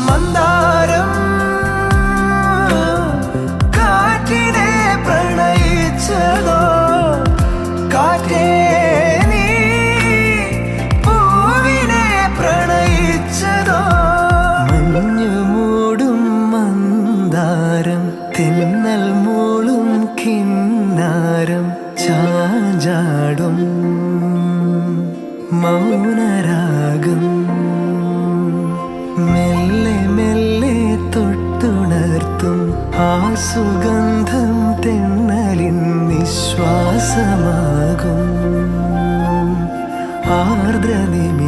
മന്ദാരം കാറ്റിനെ പ്രണയിച്ചതോ, കാറ്റേ നീ പൂവിനെ പ്രണയിച്ചതോ. മഞ്ഞു മൂടും മന്ദാരം, തെന്നൽ മൂളും കിന്നാരം, ചാഞ്ചാടും മൗനരാഗം. മെല്ലെ മെല്ലെ തൊട്ടുണർത്തും ആ സുഗന്ധം തെന്നലിൻ നിശ്വാസമാകും. ആർദ്രനിമി